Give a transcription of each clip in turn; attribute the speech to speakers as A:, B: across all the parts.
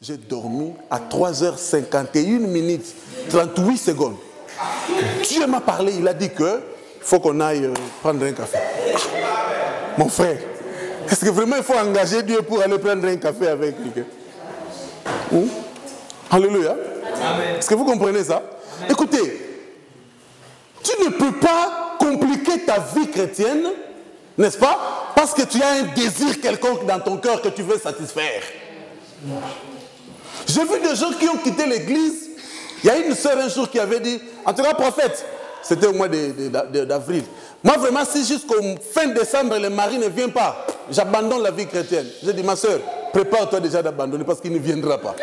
A: j'ai dormi à 3h51 minutes, 38 secondes. Dieu m'a parlé, il a dit que il faut qu'on aille prendre un café. Mon frère, est-ce que vraiment il faut engager Dieu pour aller prendre un café avec quelqu'un? Alléluia. Est-ce que vous comprenez ça? Amen. Écoutez, tu ne peux pas compliquer ta vie chrétienne, n'est-ce pas? Parce que tu as un désir quelconque dans ton cœur que tu veux satisfaire. J'ai vu des gens qui ont quitté l'église. Il y a une sœur un jour qui avait dit, en tout cas prophète, c'était au mois d'avril. Moi vraiment, si jusqu'au fin décembre le mari ne vient pas, j'abandonne la vie chrétienne. J'ai dit, ma sœur, prépare-toi déjà d'abandonner parce qu'il ne viendra pas.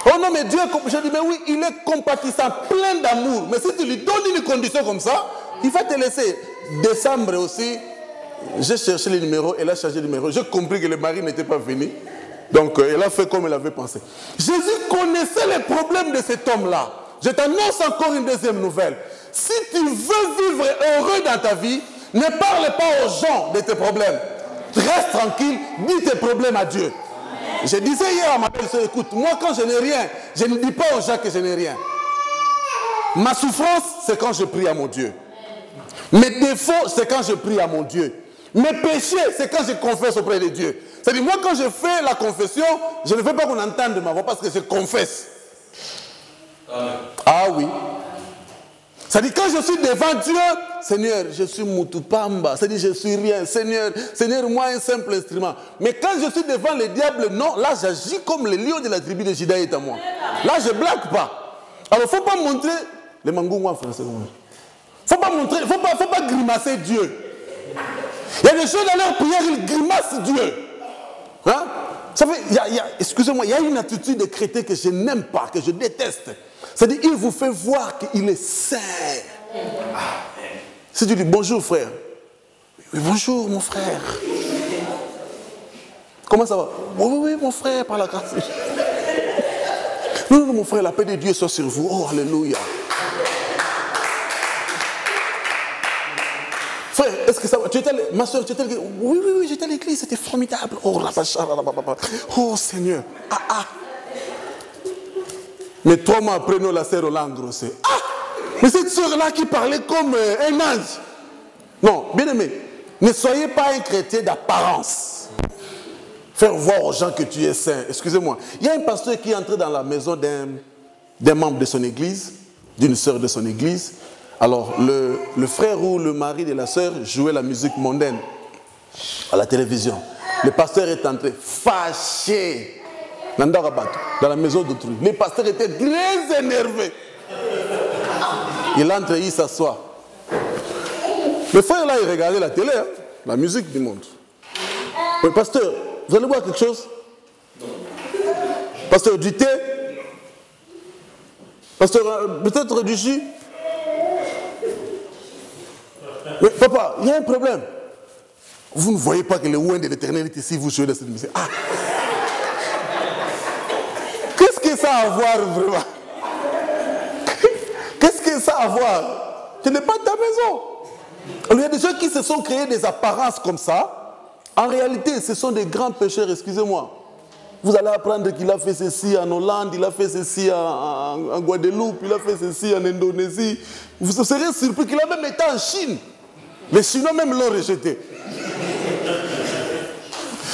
A: Oh non, mais Dieu, je dis, mais oui, il est compatissant, plein d'amour. Mais si tu lui donnes une condition comme ça, il va te laisser. Décembre aussi, j'ai cherché le numéro, elle a changé le numéro. J'ai compris que le mari n'était pas venu. Donc, elle a fait comme elle avait pensé. Jésus connaissait les problèmes de cet homme-là. Je t'annonce encore une deuxième nouvelle. Si tu veux vivre heureux dans ta vie, ne parle pas aux gens de tes problèmes. Reste tranquille, dis tes problèmes à Dieu. Je disais hier à ma belle-sœur, écoute, moi quand je n'ai rien, je ne dis pas aux gens que je n'ai rien. Ma souffrance, c'est quand je prie à mon Dieu. Mes défauts, c'est quand je prie à mon Dieu. Mes péchés, c'est quand je confesse auprès de Dieu. C'est-à-dire, moi quand je fais la confession, je ne veux pas qu'on entende ma voix parce que je confesse. Ah oui. C'est-à-dire, quand je suis devant Dieu, Seigneur, je suis Moutupamba. C'est-à-dire, je suis rien. Seigneur, moi, un simple instrument. Mais quand je suis devant le diable, non, là, j'agis comme le lion de la tribu de Juda est à moi. Là, je ne blague pas. Alors, il ne faut pas montrer... Les mangous en français. Il ne faut pas montrer... Il ne faut pas grimacer Dieu. Il y a des choses dans leur prière, ils grimacent Dieu. Hein? Ça fait, excusez-moi, il y a une attitude de chrétien que je n'aime pas, que je déteste. C'est-à-dire, il vous fait voir qu'il est saint. Si tu dis bonjour frère, oui, bonjour mon frère. Comment ça va? Oui, mon frère, par la grâce. Non, mon frère, la paix de Dieu soit sur vous. Oh, alléluia. Frère, est-ce que ça va? Tu étais, ma soeur, tu étais à l'église? Oui, j'étais à l'église, c'était formidable. Oh, Seigneur. Mais 3 mois après, nous, la sœur Roland grossée. Mais cette sœur-là qui parlait comme un ange. Non, bien aimé, ne soyez pas un chrétien d'apparence. Faire voir aux gens que tu es saint. Excusez-moi. Il y a un pasteur qui est entré dans la maison d'un membre de son église, d'une sœur de son église. Alors, le frère ou le mari de la sœur jouait la musique mondaine à la télévision. Le pasteur est entré fâché dans la maison d'autrui. Le pasteur était très énervé. Il entre et il s'assoit. Le frère là, il regardait la télé, hein, la musique du monde. Oui, pasteur, vous allez boire quelque chose? Non. Pasteur, du thé? Pasteur, peut-être du jus? Mais papa, il y a un problème. Vous ne voyez pas que le ouin de l'éternel est ici, vous jouez dans cette musique. Qu'est-ce que ça a à voir vraiment? Qu'est-ce que ça a à voir? Tu n'es pas de ta maison. Alors, il y a des gens qui se sont créés des apparences comme ça. En réalité, ce sont des grands pécheurs, excusez-moi. Vous allez apprendre qu'il a fait ceci en Hollande, il a fait ceci en Guadeloupe, il a fait ceci en Indonésie. Vous serez surpris qu'il a même été en Chine. Les Chinois même l'ont rejeté.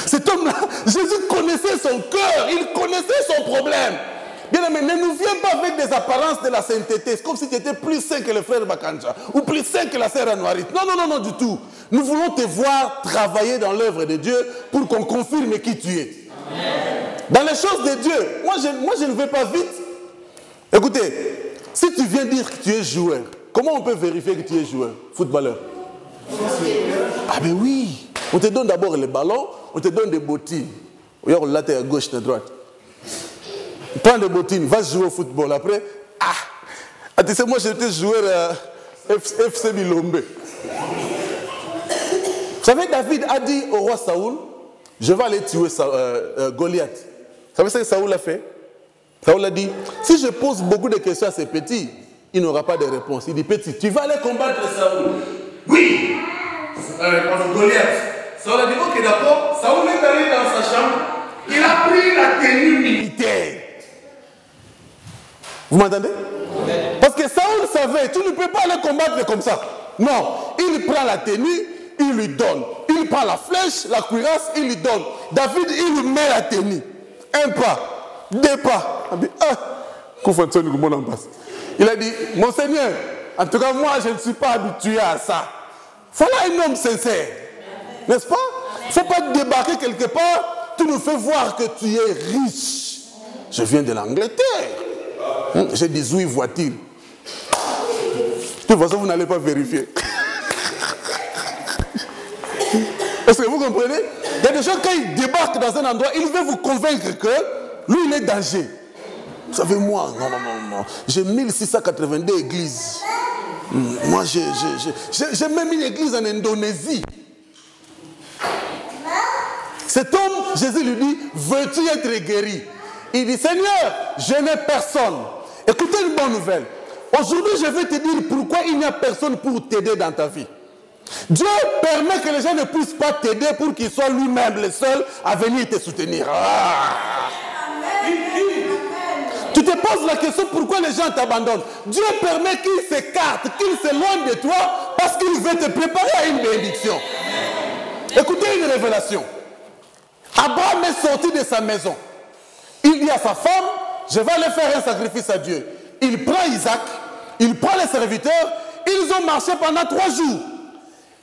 A: Cet homme-là, Jésus connaissait son cœur, il connaissait son problème. Bien aimé, ne nous viens pas avec des apparences de la sainteté. C'est comme si tu étais plus saint que le frère Bakanja ou plus saint que la sœur Anouarit. Non, du tout. Nous voulons te voir travailler dans l'œuvre de Dieu pour qu'on confirme qui tu es. Amen. Dans les choses de Dieu, moi je ne vais pas vite. Écoutez, si tu viens dire que tu es joueur, comment on peut vérifier que tu es joueur, footballeur? Ah ben oui, on te donne d'abord le ballon, on te donne des bottines. Regarde là, tu es à gauche, tu es à droite. Prends des bottines, va jouer au football. Après, tu sais, moi j'étais joueur à FC Bilombe. Vous savez, David a dit au roi Saoul, je vais aller tuer Goliath. Vous savez ce que Saoul a fait? Saoul a dit, si je pose beaucoup de questions à ces petits, il n'aura pas de réponse. Il dit, petit, tu vas aller combattre Saoul? Oui, contre Goliath. Saoul a dit, ok, d'accord. Saoul est allé dans sa chambre, il a tenue militaire. Vous m'entendez? Parce que Saoul savait, tu ne peux pas le combattre comme ça. Non, il prend la tenue, il lui donne. Il prend la flèche, la cuirasse, il lui donne. David, il lui met la tenue. Un pas, deux pas. Il a dit, mon Seigneur, en tout cas, moi, je ne suis pas habitué à ça. Voilà un homme sincère. N'est-ce pas? Il ne faut pas débarquer quelque part, tu nous fais voir que tu es riche. Je viens de l'Angleterre. J'ai 18 voitures. De toute façon, vous n'allez pas vérifier. Est-ce que vous comprenez? Il y a des gens, quand ils débarquent dans un endroit, ils veulent vous convaincre que lui, il est danger. Vous savez, moi, non. J'ai 1682 églises. Moi, j'ai même une église en Indonésie. Cet homme, Jésus lui dit, veux-tu être guéri? Il dit, Seigneur, je n'ai personne. Écoutez une bonne nouvelle. Aujourd'hui, je vais te dire pourquoi il n'y a personne pour t'aider dans ta vie. Dieu permet que les gens ne puissent pas t'aider pour qu'il soit lui-même le seul à venir te soutenir. Tu te poses la question pourquoi les gens t'abandonnent. Dieu permet qu'ils s'écartent, qu'ils s'éloignent de toi parce qu'il veut te préparer à une bénédiction. Écoutez une révélation. Abraham est sorti de sa maison. Il dit à sa femme, je vais aller faire un sacrifice à Dieu. Il prend Isaac, il prend les serviteurs, ils ont marché pendant 3 jours.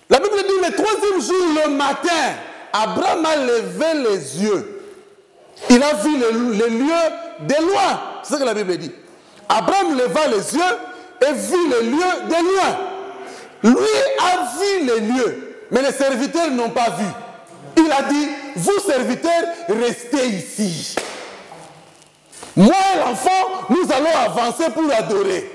A: La Bible dit le 3e jour, le matin, Abraham a levé les yeux. Il a vu les lieux de loin. C'est ce que la Bible dit. Abraham leva les yeux et vit les lieux de loin. Lui a vu les lieux, mais les serviteurs n'ont pas vu. Il a dit, vous serviteurs, restez ici. Moi et l'enfant, nous allons avancer pour l'adorer.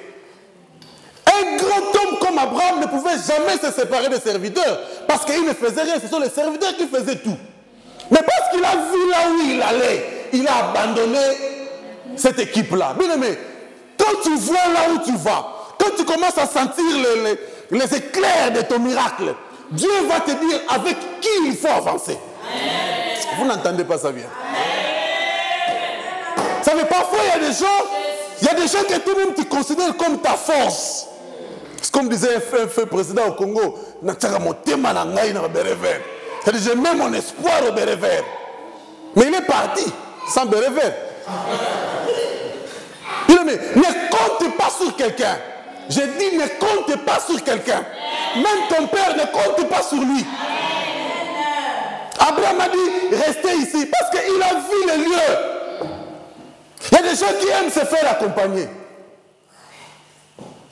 A: Un grand homme comme Abraham ne pouvait jamais se séparer des serviteurs parce qu'il ne faisait rien, ce sont les serviteurs qui faisaient tout. Mais parce qu'il a vu là où il allait, il a abandonné cette équipe-là. Bien aimé, quand tu vois là où tu vas, quand tu commences à sentir les éclairs de ton miracle, Dieu va te dire avec qui il faut avancer. Vous n'entendez pas ça bien? Vous savez, parfois il y a des gens que toi-même tu considères comme ta force. C'est comme disait un feu président au Congo, c'est-à-dire j'ai même mon espoir au béret vert. Mais il est parti sans béret vert. Ne compte pas sur quelqu'un. Je dis ne compte pas sur quelqu'un. Même ton père ne compte pas sur lui. Abraham a dit restez ici parce qu'il a vu les lieux. Il y a des gens qui aiment se faire accompagner.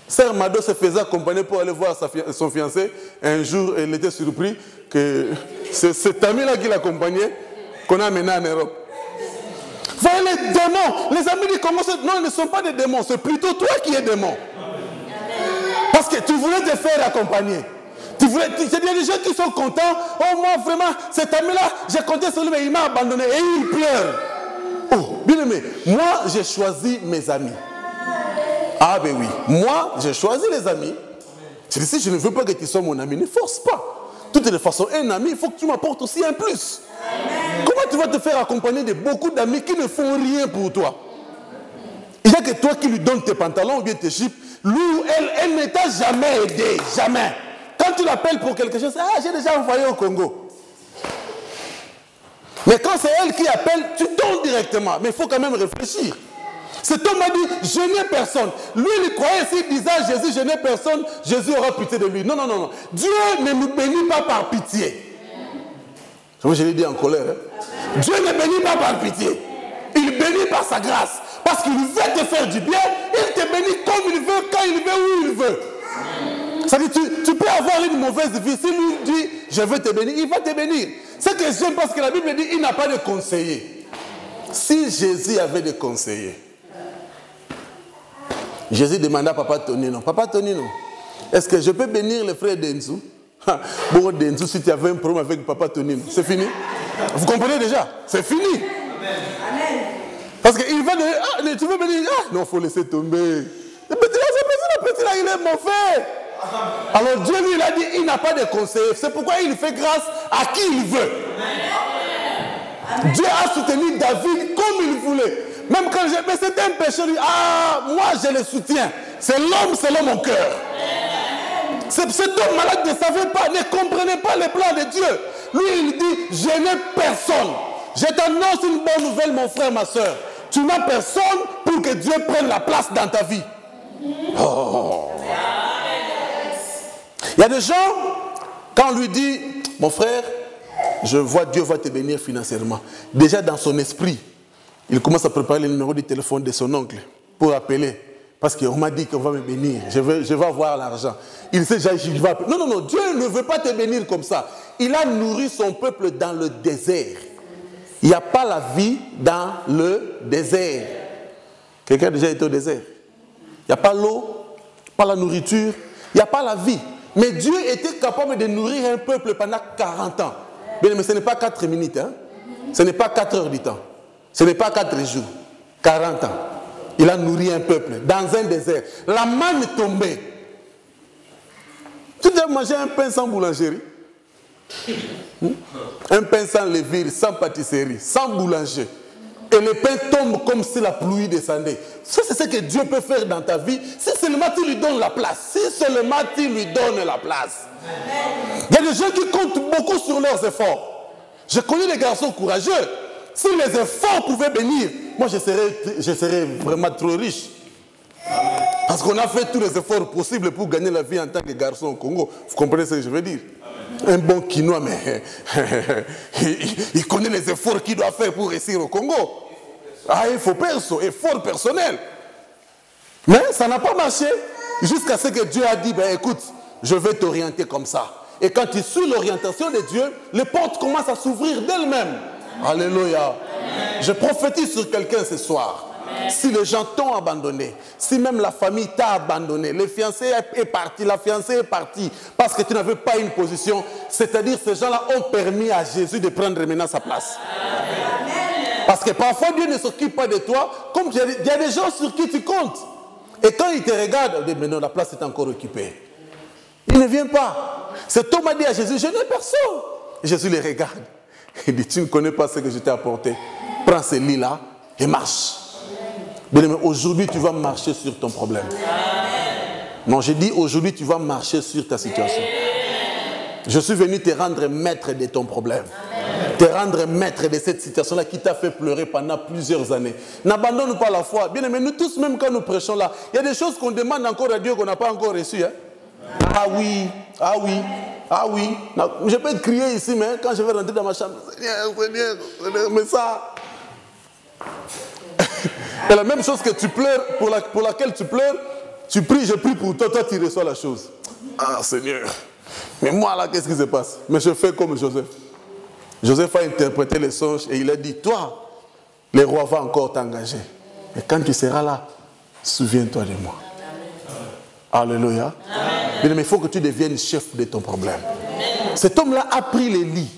A: Sœur Mado se faisait accompagner pour aller voir son fiancé. Un jour, elle était surprise que c'est cet ami-là qui l'accompagnait qu'on a amené en Europe. Voyez les démons. Les amis du Congo, non, ils ne sont pas des démons. C'est plutôt toi qui es démon. Parce que tu voulais te faire accompagner. Il y a des gens qui sont contents. Oh, moi, vraiment, cet ami-là, j'ai compté sur lui, mais il m'a abandonné. Et il pleure. Oh, bien aimé, moi, j'ai choisi mes amis. Ah, ben oui. Moi, j'ai choisi les amis. Je dis, si je ne veux pas que tu sois mon ami, ne force pas. De toute façon, un ami, il faut que tu m'apportes aussi un plus. Amen. Comment tu vas te faire accompagner de beaucoup d'amis qui ne font rien pour toi? Il n'y a que toi qui lui donnes tes pantalons ou bien tes jupes. Lui ou elle ne t'a jamais aidé. Jamais. Quand tu l'appelles pour quelque chose, ah, j'ai déjà envoyé au Congo. Mais quand c'est elle qui appelle, tu donnes directement. Mais il faut quand même réfléchir. Cet homme a dit, je n'ai personne. Lui, il croyait, s'il disait à Jésus, je n'ai personne, Jésus aura pitié de lui. Non, non, non, non. Dieu ne nous bénit pas par pitié. Je l'ai dit en colère. Hein? Dieu ne bénit pas par pitié. Il bénit par sa grâce. Parce qu'il veut te faire du bien, il te bénit comme il veut, quand il veut, où il veut. C'est-à-dire, tu peux avoir une mauvaise vie. S'il lui dit, je veux te bénir, il va te bénir. C'est que j'aime parce que la Bible dit, il n'a pas de conseiller. Si Jésus avait des conseillers, Jésus demanda à Papa Tonino, Papa Tonino, est-ce que je peux bénir le frère Denzou? Bon, Denzou, si tu avais un problème avec Papa Tonino, c'est fini. Vous comprenez déjà? C'est fini. Amen. Parce qu'il va dire, ah, tu veux bénir? Ah, non, il faut laisser tomber. Le petit là, il est mauvais. Alors Dieu lui, il a dit, il n'a pas de conseiller. C'est pourquoi il fait grâce à qui il veut. Dieu a soutenu David comme il voulait. Même quand mais c'était un péché, lui, moi je le soutiens. C'est l'homme selon mon cœur. Cet homme malade ne savait pas, ne comprenait pas les plans de Dieu. Lui, il dit, je n'ai personne. Je t'annonce une bonne nouvelle, mon frère, ma soeur. Tu n'as personne pour que Dieu prenne la place dans ta vie. Oh. Il y a des gens, quand on lui dit, mon frère, je vois Dieu va te bénir financièrement. Déjà dans son esprit, il commence à préparer le numéro du téléphone de son oncle pour appeler. Parce qu'on m'a dit qu'on va me bénir, je vais avoir l'argent. Il sait déjà, il va appeler. Non, non, non, Dieu ne veut pas te bénir comme ça. Il a nourri son peuple dans le désert. Il n'y a pas la vie dans le désert. Quelqu'un a déjà été au désert? Il n'y a pas l'eau, pas la nourriture, il n'y a pas la vie. Mais Dieu était capable de nourrir un peuple pendant 40 ans. Mais ce n'est pas 4 minutes, hein? Ce n'est pas 4 heures du temps. Ce n'est pas 4 jours. 40 ans. Il a nourri un peuple dans un désert. La manne tombait. Tu dois manger un pain sans boulangerie. Un pain sans levure, sans pâtisserie, sans boulanger. Et le pain tombe comme si la pluie descendait. Ça, c'est ce que Dieu peut faire dans ta vie. Si seulement tu lui donnes la place. Si seulement tu lui donnes la place. Il y a des gens qui comptent beaucoup sur leurs efforts. Je connais des garçons courageux. Si les efforts pouvaient bénir, moi je serais vraiment trop riche. Parce qu'on a fait tous les efforts possibles pour gagner la vie en tant que garçon au Congo. Vous comprenez ce que je veux dire? Un bon Quinois, mais il connaît les efforts qu'il doit faire pour réussir au Congo. Il faut effort personnel. Mais ça n'a pas marché jusqu'à ce que Dieu a dit, écoute, je vais t'orienter comme ça. Et quand tu suis l'orientation de Dieu, les portes commencent à s'ouvrir d'elles-mêmes. Alléluia. Je prophétise sur quelqu'un ce soir. Si les gens t'ont abandonné, si même la famille t'a abandonné, le fiancé est parti, la fiancée est partie, parce que tu n'avais pas une position, c'est-à-dire ces gens-là ont permis à Jésus de prendre maintenant sa place. Parce que parfois Dieu ne s'occupe pas de toi, comme il y a des gens sur qui tu comptes. Et quand il te regarde, il dit, mais non, la place est encore occupée. Il ne vient pas. Cet homme a dit à Jésus, je n'ai personne. Et Jésus les regarde. Il dit, tu ne connais pas ce que je t'ai apporté. Prends ce lit-là et marche. Mais aujourd'hui, tu vas marcher sur ton problème. Non, j'ai dit, aujourd'hui, tu vas marcher sur ta situation. Je suis venu te rendre maître de ton problème. Te rendre maître de cette situation-là qui t'a fait pleurer pendant plusieurs années. N'abandonne pas la foi. Bien aimé, nous tous, même quand nous prêchons là, il y a des choses qu'on demande encore à Dieu qu'on n'a pas encore reçues. Hein? Ah oui, ah oui, ah oui. Je peux te crier ici, mais quand je vais rentrer dans ma chambre, Seigneur, Seigneur, Seigneur, mais ça... Et la même chose que tu pleures, pour laquelle tu pleures, tu pries, je prie pour toi, toi tu reçois la chose. Ah Seigneur, mais moi là, qu'est-ce qui se passe? Mais je fais comme Joseph. Joseph a interprété les songes et il a dit, toi, le roi va encore t'engager. Mais quand tu seras là, souviens-toi de moi. Alléluia. Mais il faut que tu deviennes chef de ton problème. Cet homme-là a pris les lits.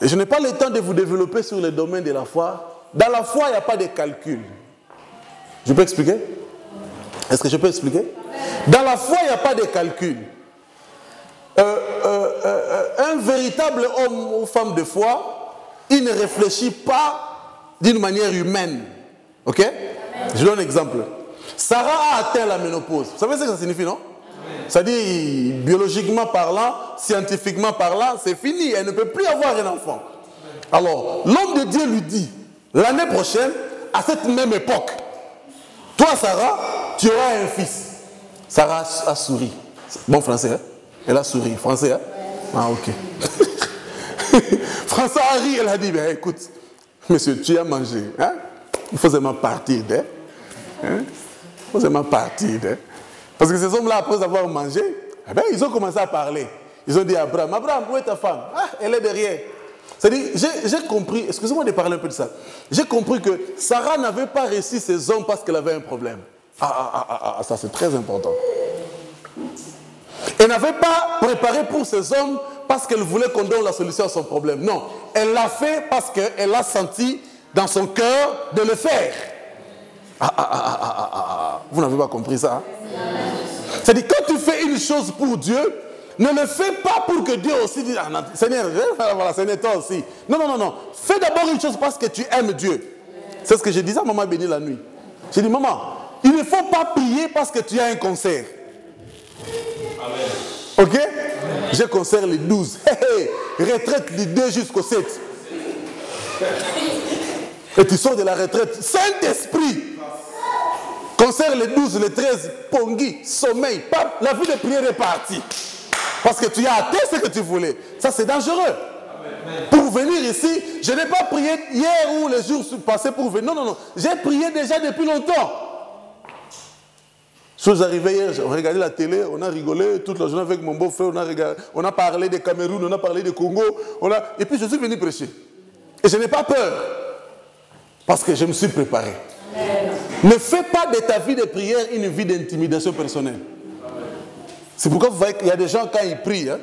A: Et je n'ai pas le temps de vous développer sur le domaine de la foi. Dans la foi, il n'y a pas de calcul. Je peux expliquer? Est-ce que je peux expliquer? Dans la foi, il n'y a pas de calcul. Un véritable homme ou femme de foi, il ne réfléchit pas d'une manière humaine. Ok? Je donne un exemple. Sarah a atteint la ménopause. Vous savez ce que ça signifie, non? C'est-à-dire, biologiquement parlant, scientifiquement parlant, c'est fini. Elle ne peut plus avoir un enfant. Alors, l'homme de Dieu lui dit, l'année prochaine, à cette même époque, toi, Sarah, tu auras un fils. Sarah a souri. Bon français, hein? Elle a souri. Français, hein? Ah, ok. François a ri, elle a dit, ben, écoute, monsieur, tu as mangé. Hein? Il faut seulement partir. Hein? Il faut seulement partir. Hein? Parce que ces hommes-là, après avoir mangé, eh ben, ils ont commencé à parler. Ils ont dit à Abraham, Abraham, où est ta femme? Ah, elle est derrière. C'est-à-dire, j'ai compris, excusez-moi de parler un peu de ça, j'ai compris que Sarah n'avait pas réussi ses hommes parce qu'elle avait un problème. Ça c'est très important. Elle n'avait pas préparé pour ses hommes parce qu'elle voulait qu'on donne la solution à son problème. Non, elle l'a fait parce qu'elle a senti dans son cœur de le faire. Vous n'avez pas compris ça? Hein? C'est-à-dire, quand tu fais une chose pour Dieu, Ne le fais pas pour que Dieu aussi dise, ah, non, Seigneur, voilà, Seigneur, toi aussi. Non, non, non, non. Fais d'abord une chose parce que tu aimes Dieu. C'est ce que je disais à maman bénie la nuit. J'ai dit, maman, il ne faut pas prier parce que tu as un concert. Amen. Ok? Amen. J'ai concert les 12. Hey, hey, retraite du 2 jusqu'au 7. Et tu sors de la retraite. Saint-Esprit. Concert les 12, les 13, Pongui, sommeil, pap, la vie de prière est partie. Parce que tu as atteint ce que tu voulais. Ça, c'est dangereux. Amen. Pour venir ici, je n'ai pas prié hier ou les jours passés pour venir. Non, non, non. J'ai prié déjà depuis longtemps. Je suis arrivé hier, on regardait la télé, on a rigolé toute la journée avec mon beau-frère, on a parlé de Cameroun, on a parlé de Congo, et puis je suis venu prêcher. Et je n'ai pas peur, parce que je me suis préparé. Amen. Ne fais pas de ta vie de prière une vie d'intimidation personnelle. C'est pourquoi vous voyez qu'il y a des gens, quand ils prient, hein,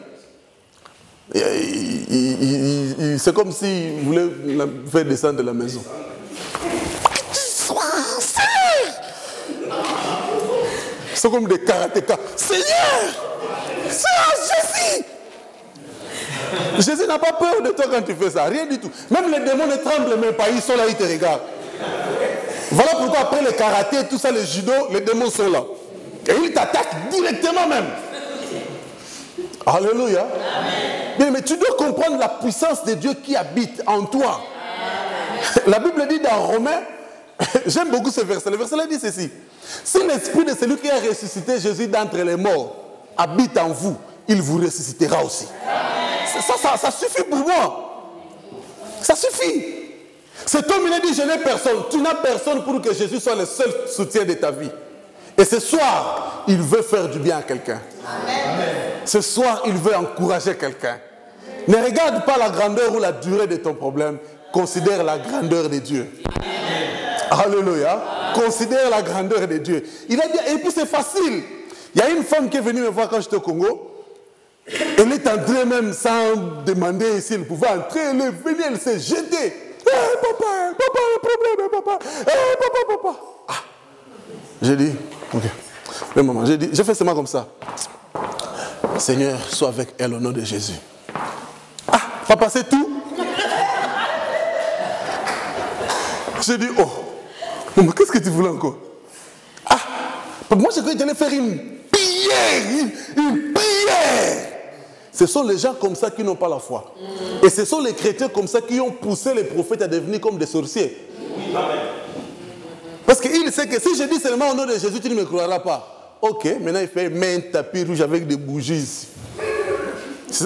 A: c'est comme s'ils voulaient faire descendre de la maison. C'est comme des karatékas. Seigneur, c'est Jésus. Jésus n'a pas peur de toi quand tu fais ça. Rien du tout. Même les démons ne tremblent même pas. Ils sont là, ils te regardent. Voilà pourquoi après le karaté, tout ça, le judo, les démons sont là. Et ils t'attaquent directement même. Alléluia. Bien, mais tu dois comprendre la puissance de Dieu qui habite en toi. La Bible dit dans Romains, j'aime beaucoup ce verset. Le verset là dit ceci. Si l'esprit de celui qui a ressuscité Jésus d'entre les morts habite en vous, il vous ressuscitera aussi. Ça suffit pour moi. Ça suffit. Cet homme, il a dit, je n'ai personne. Tu n'as personne pour que Jésus soit le seul soutien de ta vie. Et ce soir, il veut faire du bien à quelqu'un. Ce soir, il veut encourager quelqu'un. Ne regarde pas la grandeur ou la durée de ton problème. Considère la grandeur de Dieu. Alléluia. Considère la grandeur de Dieu. Il a dit, et puis c'est facile. Il y a une femme qui est venue me voir quand j'étais au Congo. Elle est entrée même sans demander si elle pouvait entrer. Elle est venue, elle s'est jetée. Hey, papa, le problème, papa. Hey, papa. Ah. J'ai dit, ok. Mais maman, j'ai fait seulement comme ça. Seigneur, sois avec elle au nom de Jésus. Ah, papa, c'est tout. J'ai dit, oh. Mais qu'est-ce que tu voulais encore? Ah, moi je croyais que tu allais faire une prière, une prière. Ce sont les gens comme ça qui n'ont pas la foi. Et ce sont les chrétiens comme ça qui ont poussé les prophètes à devenir comme des sorciers. Parce qu'il sait que si je dis seulement au nom de Jésus, tu ne me croiras pas. Ok, maintenant il fait un tapis rouge avec des bougies ici.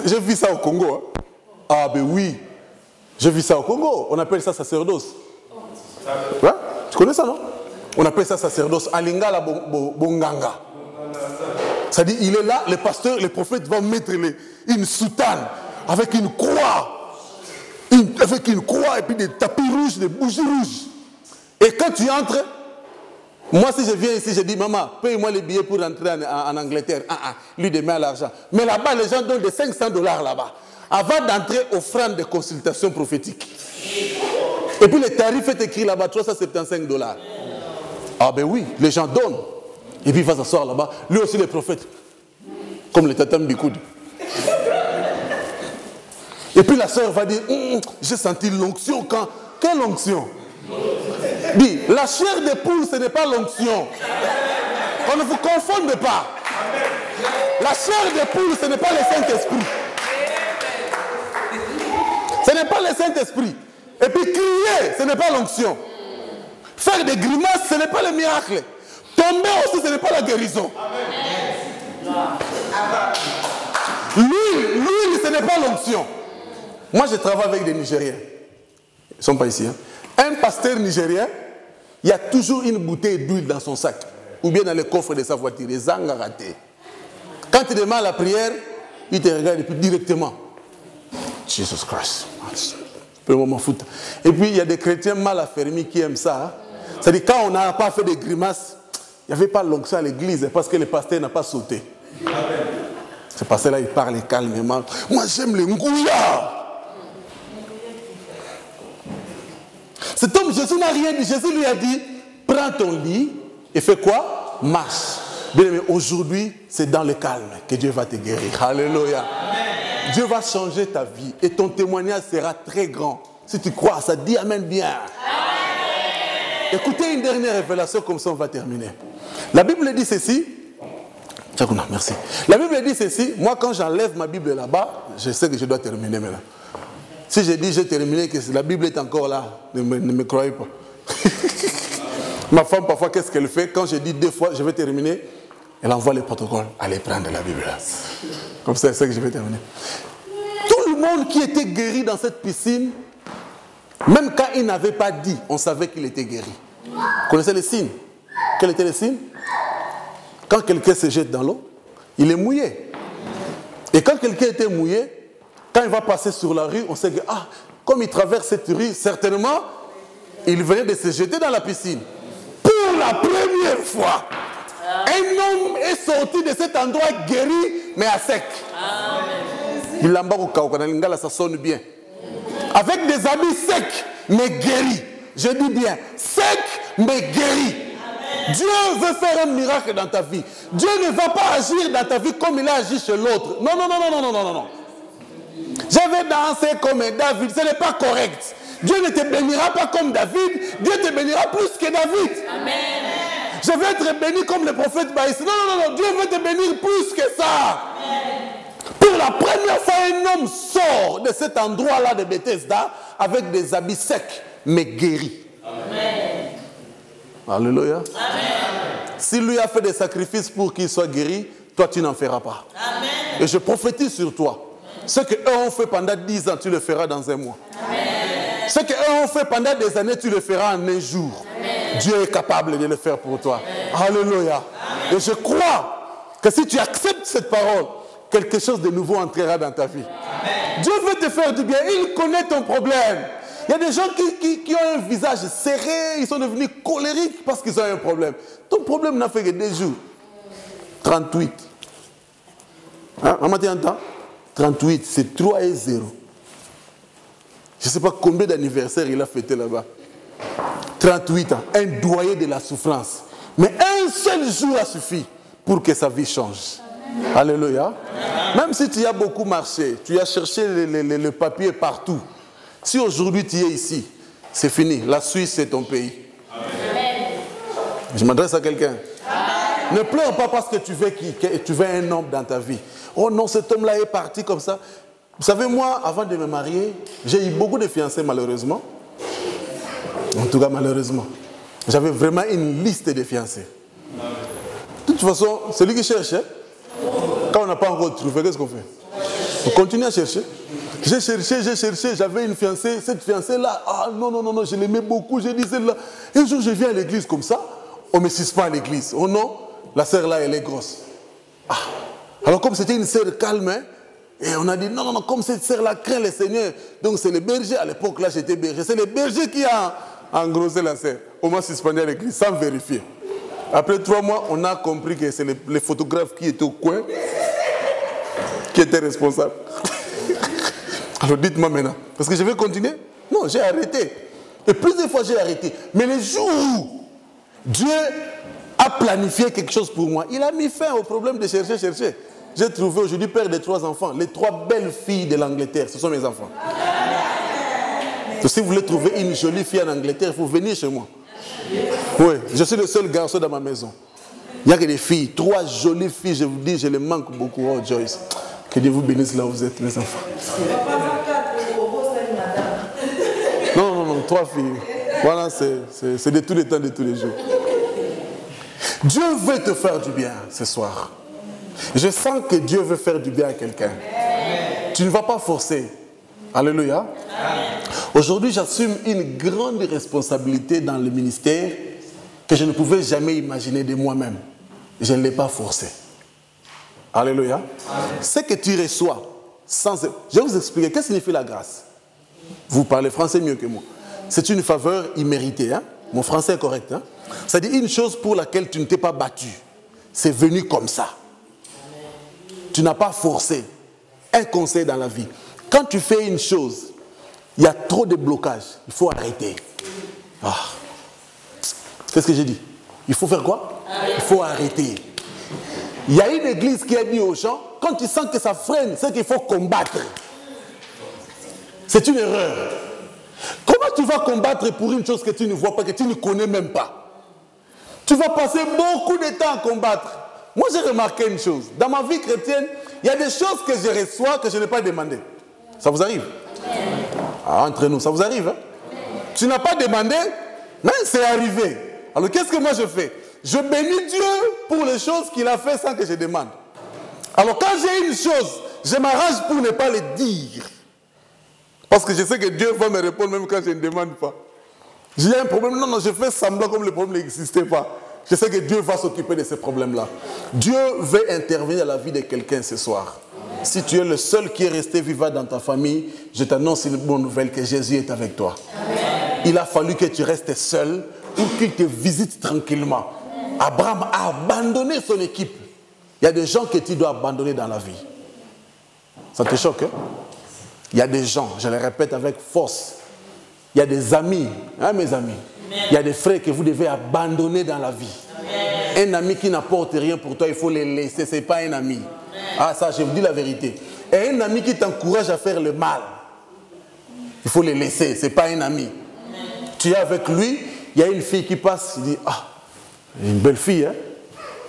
A: J'ai vu ça au Congo. Hein. Ah ben oui, j'ai vu ça au Congo. On appelle ça sacerdoce. Ouais? Tu connais ça, non? On appelle ça sacerdoce. Alingala Bonganga. C'est-à-dire, il est là, le pasteur, le prophète va mettre une soutane avec une croix. Avec une croix et puis des tapis rouges, des bougies rouges. Et quand tu entres, moi si je viens ici, je dis, maman, paye-moi les billets pour rentrer en Angleterre. Lui démet l'argent. Mais là-bas, les gens donnent des $500 là-bas. Avant d'entrer, offrande de consultation prophétique. Et puis le tarif est écrit là-bas, $375. Ah ben oui, les gens donnent. Et puis il va s'asseoir là-bas. Lui aussi les prophètes. Comme le tatam du coude. Et puis la soeur va dire, j'ai senti l'onction quand... Quelle onction? Dis, la chair de poule, ce n'est pas l'onction. On ne vous confonde pas. La chair de poule, ce n'est pas le Saint-Esprit. Ce n'est pas le Saint-Esprit. Et puis crier, ce n'est pas l'onction. Faire des grimaces, ce n'est pas le miracle. Tomber aussi, ce n'est pas la guérison. L'huile, ce n'est pas l'onction. Moi, je travaille avec des Nigériens. Ils ne sont pas ici. Hein. Un pasteur nigérien, il y a toujours une bouteille d'huile dans son sac. Ou bien dans le coffre de sa voiture. Les zangs ratés. Quand tu demandes la prière, il te regarde et puis directement. Jesus Christ. Et puis, il y a des chrétiens mal affermis qui aiment ça. Hein. C'est-à-dire, quand on n'a pas fait de grimaces, il n'y avait pas l'onction à l'église parce que le pasteur n'a pas sauté. Ce pasteur-là, il parle calmement. Moi, j'aime les ngouillards. Cet homme, Jésus n'a rien dit. Jésus lui a dit, prends ton lit et fais quoi? Marche. Bien aimé, aujourd'hui, c'est dans le calme que Dieu va te guérir. Alléluia. Amen. Dieu va changer ta vie et ton témoignage sera très grand. Si tu crois, ça dit Amen bien. Amen. Écoutez une dernière révélation, comme ça on va terminer. La Bible dit ceci. Merci. La Bible dit ceci. Moi, quand j'enlève ma Bible là-bas, je sais que je dois terminer maintenant. Si je dis j'ai terminé, que la Bible est encore là, ne me croyez pas. Ma femme, parfois, qu'est-ce qu'elle fait? Quand je dis 2 fois, je vais terminer, elle envoie le protocole. Allez prendre la Bible. Comme ça, elle sait que je vais terminer. Tout le monde qui était guéri dans cette piscine, même quand il n'avait pas dit, on savait qu'il était guéri. Vous connaissez les signes? Quels étaient les signes? Quand quelqu'un se jette dans l'eau, il est mouillé. Et quand quelqu'un était mouillé, quand il va passer sur la rue, on sait que, comme il traverse cette rue, certainement, il venait de se jeter dans la piscine. Pour la première fois, un homme est sorti de cet endroit guéri, mais à sec. Il ça sonne bien. Avec des habits secs, mais guéris. Je dis bien, secs, mais guéris. Dieu veut faire un miracle dans ta vie. Dieu ne va pas agir dans ta vie comme il a agi chez l'autre. Non, non, non, non, non, non, non, non. Je vais danser comme David, ce n'est pas correct. Dieu ne te bénira pas comme David, Dieu te bénira plus que David. Amen. Je vais être béni comme le prophète Baïs. Non, non, non, Dieu veut te bénir plus que ça. Amen. Pour la première fois, un homme sort de cet endroit-là de Bethesda avec des habits secs, mais guéris. Amen. Alléluia. Amen. S'il lui a fait des sacrifices pour qu'il soit guéri, toi tu n'en feras pas. Amen. Et je prophétise sur toi. Ce qu'eux ont fait pendant 10 ans, tu le feras dans un mois. Amen. Ce qu'eux ont fait pendant des années, tu le feras en un jour. Amen. Dieu est capable de le faire pour toi. Amen. Alléluia. Amen. Et je crois que si tu acceptes cette parole, quelque chose de nouveau entrera dans ta vie. Amen. Dieu veut te faire du bien. Il connaît ton problème. Il y a des gens qui ont un visage serré, ils sont devenus colériques parce qu'ils ont un problème. Ton problème n'a fait que 2 jours. 38. Hein, maman, tu entends? 38, c'est 3 et 0. Je ne sais pas combien d'anniversaires il a fêté là-bas. 38 ans, un doyen de la souffrance. Mais un seul jour a suffi pour que sa vie change. Amen. Alléluia. Amen. Même si tu as beaucoup marché, tu as cherché le papier partout. Si aujourd'hui tu es ici, c'est fini. La Suisse, c'est ton pays. Amen. Je m'adresse à quelqu'un. Ne pleure pas parce que tu veux un homme dans ta vie. Oh non, cet homme-là est parti comme ça. Vous savez, moi, avant de me marier, j'ai eu beaucoup de fiancés, malheureusement. En tout cas, malheureusement. J'avais vraiment une liste de fiancés. De toute façon, celui qui cherche, quand on n'a pas encore trouvé, qu'est-ce qu'on fait? On continue à chercher. J'ai cherché, j'avais une fiancée, cette fiancée-là, non, non, non, non, je l'aimais beaucoup, j'ai dit celle-là. Un jour, je viens à l'église comme ça, on ne me suce pas à l'église. Oh non, la sœur-là, elle est grosse. Alors, comme c'était une sœur calme, hein, et on a dit, non, non, non, comme cette sœur-là craint le Seigneur, donc c'est le berger, à l'époque, là, j'étais berger, c'est le berger qui a engrossé la sœur. On m'a suspendu à l'église, sans vérifier. Après 3 mois, on a compris que c'est le photographe qui était au coin, qui était responsable. Alors dites-moi maintenant, parce que je vais continuer? Non, j'ai arrêté. Et plusieurs fois j'ai arrêté. Mais le jour où Dieu a planifié quelque chose pour moi, il a mis fin au problème de chercher. J'ai trouvé aujourd'hui père de 3 enfants. Les 3 belles filles de l'Angleterre, ce sont mes enfants. Donc, si vous voulez trouver une jolie fille en Angleterre, il faut venir chez moi. Oui, je suis le seul garçon dans ma maison. Il n'y a que des filles, 3 jolies filles, je vous dis, je les manque beaucoup. Oh Joyce, que Dieu vous bénisse là où vous êtes, mes enfants. Non, non, non, 3 filles. Voilà, c'est de tous les temps, de tous les jours. Dieu veut te faire du bien ce soir. Je sens que Dieu veut faire du bien à quelqu'un. Tu ne vas pas forcer. Alléluia. Aujourd'hui, j'assume une grande responsabilité dans le ministère que je ne pouvais jamais imaginer de moi-même. Je ne l'ai pas forcé. Alléluia. Ce que tu reçois, je vais vous expliquer. Qu'est-ce que signifie la grâce? Vous parlez français mieux que moi. C'est une faveur imméritée. Hein? Mon français est correct. Hein? C'est-à-dire une chose pour laquelle tu ne t'es pas battu. C'est venu comme ça. Tu n'as pas forcé. Un conseil dans la vie. Quand tu fais une chose, il y a trop de blocages. Il faut arrêter. Qu'est-ce que j'ai dit? Il faut faire quoi? Il faut arrêter. Il y a une église qui a dit aux gens, quand tu sens que ça freine, c'est qu'il faut combattre. C'est une erreur. Comment tu vas combattre pour une chose que tu ne vois pas, que tu ne connais même pas? Tu vas passer beaucoup de temps à combattre. Moi, j'ai remarqué une chose. Dans ma vie chrétienne, il y a des choses que je reçois que je n'ai pas demandé. Ça vous arrive? Entre nous, ça vous arrive? Tu n'as pas demandé, mais c'est arrivé. Alors, qu'est-ce que moi je fais? Je bénis Dieu pour les choses qu'il a fait sans que je demande. Alors, quand j'ai une chose, je m'arrange pour ne pas le dire. Parce que je sais que Dieu va me répondre même quand je ne demande pas. J'ai un problème, non, je fais semblant comme le problème n'existait pas. Je sais que Dieu va s'occuper de ces problèmes-là. Dieu veut intervenir dans la vie de quelqu'un ce soir. Si tu es le seul qui est resté vivant dans ta famille, je t'annonce une bonne nouvelle, que Jésus est avec toi. Amen. Il a fallu que tu restes seul pour qu'il te visite tranquillement. Abraham a abandonné son équipe. Il y a des gens que tu dois abandonner dans la vie. Ça te choque, hein? Il y a des gens, je le répète avec force, il y a des amis, hein, mes amis. Amen. Il y a des frères que vous devez abandonner dans la vie. Amen. Un ami qui n'apporte rien pour toi, il faut le laisser, ce n'est pas un ami. Amen. Ah, ça, je vous dis la vérité. Et un ami qui t'encourage à faire le mal, il faut le laisser, ce n'est pas un ami. Amen. Tu es avec lui, il y a une fille qui passe, il dit, ah, une belle fille, hein?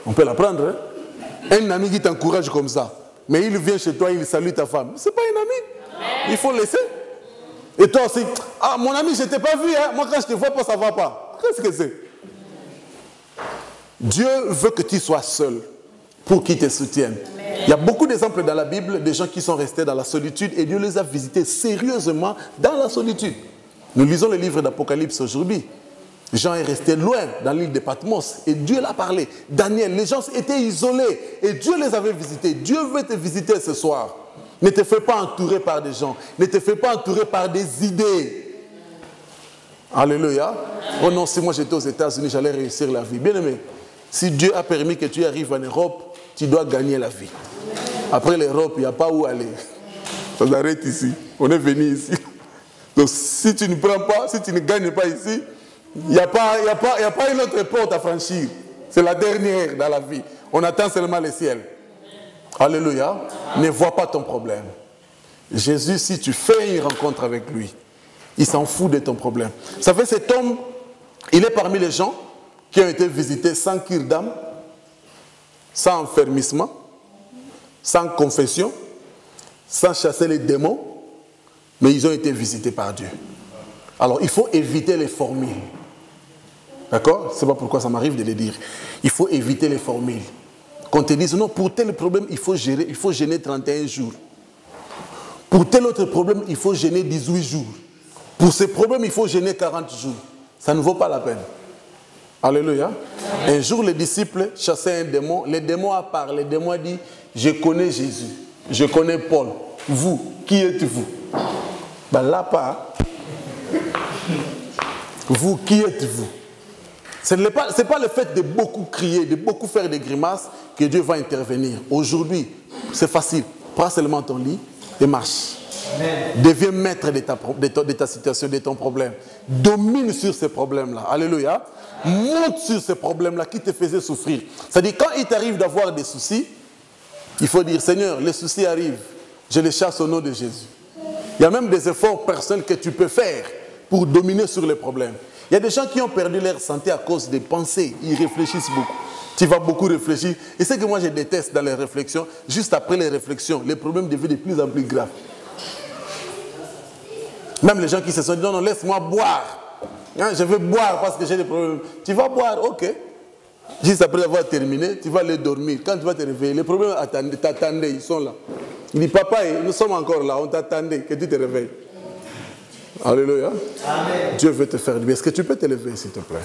A: On peut la prendre. Hein? Un ami qui t'encourage comme ça, mais il vient chez toi, il salue ta femme, ce n'est pas un ami. Amen. Il faut le laisser. Et toi aussi, ah, mon ami, je ne t'ai pas vu, hein? Moi quand je ne te vois pas, ça ne va pas. Qu'est-ce que c'est? Dieu veut que tu sois seul pour qu'il te soutienne. Amen. Il y a beaucoup d'exemples dans la Bible de gens qui sont restés dans la solitude et Dieu les a visités sérieusement dans la solitude. Nous lisons le livre d'Apocalypse aujourd'hui. Jean est resté loin dans l'île de Patmos et Dieu l'a parlé. Daniel, les gens étaient isolés et Dieu les avait visités. Dieu veut te visiter ce soir. Ne te fais pas entourer par des gens. Ne te fais pas entourer par des idées. Alléluia. Oh non, si moi j'étais aux États-Unis, j'allais réussir la vie. Bien aimé, si Dieu a permis que tu arrives en Europe, tu dois gagner la vie. Après l'Europe, il n'y a pas où aller. Ça s'arrête ici. On est venu ici. Donc si tu ne prends pas, si tu ne gagnes pas ici, il n'y a pas une autre porte à franchir. C'est la dernière dans la vie. On attend seulement le ciel. Alléluia. Ne vois pas ton problème. Jésus, si tu fais une rencontre avec lui, il s'en fout de ton problème. Ça fait cet homme, il est parmi les gens qui ont été visités sans cure d'âme, sans enfermissement, sans confession, sans chasser les démons, mais ils ont été visités par Dieu. Alors, il faut éviter les formules. D'accord? Ce n'est pas pourquoi ça m'arrive de le dire. Il faut éviter les formules. Qu'on te dise, non, pour tel problème, il faut gêner 31 jours. Pour tel autre problème, il faut gêner 18 jours. Pour ce problème, il faut gêner 40 jours. Ça ne vaut pas la peine. Alléluia. Un jour, les disciples chassaient un démon. Le démon a parlé. Le démon a dit, je connais Jésus. Je connais Paul. Vous, qui êtes-vous? Ben là, pas. Vous, qui êtes-vous? Ce n'est pas le fait de beaucoup crier, de beaucoup faire des grimaces que Dieu va intervenir. Aujourd'hui, c'est facile. Prends seulement ton lit et marche. Amen. Deviens maître de ta situation, de ton problème. Domine sur ces problèmes-là. Alléluia. Monte sur ces problèmes-là qui te faisaient souffrir. C'est-à-dire, quand il t'arrive d'avoir des soucis, il faut dire, Seigneur, les soucis arrivent. Je les chasse au nom de Jésus. Il y a même des efforts personnels que tu peux faire pour dominer sur les problèmes. Il y a des gens qui ont perdu leur santé à cause des pensées. Ils réfléchissent beaucoup. Tu vas beaucoup réfléchir. Et ce que moi je déteste dans les réflexions, juste après les réflexions, les problèmes deviennent de plus en plus graves. Même les gens qui se sont dit, non, non, laisse-moi boire. Hein, je veux boire parce que j'ai des problèmes. Tu vas boire, ok. Juste après avoir terminé, tu vas aller dormir. Quand tu vas te réveiller, les problèmes t'attendaient, ils sont là. Il dit, papa, nous sommes encore là, on t'attendait, que tu te réveilles. Alléluia. Amen. Dieu veut te faire du bien. Est-ce que tu peux te lever, s'il te plaît?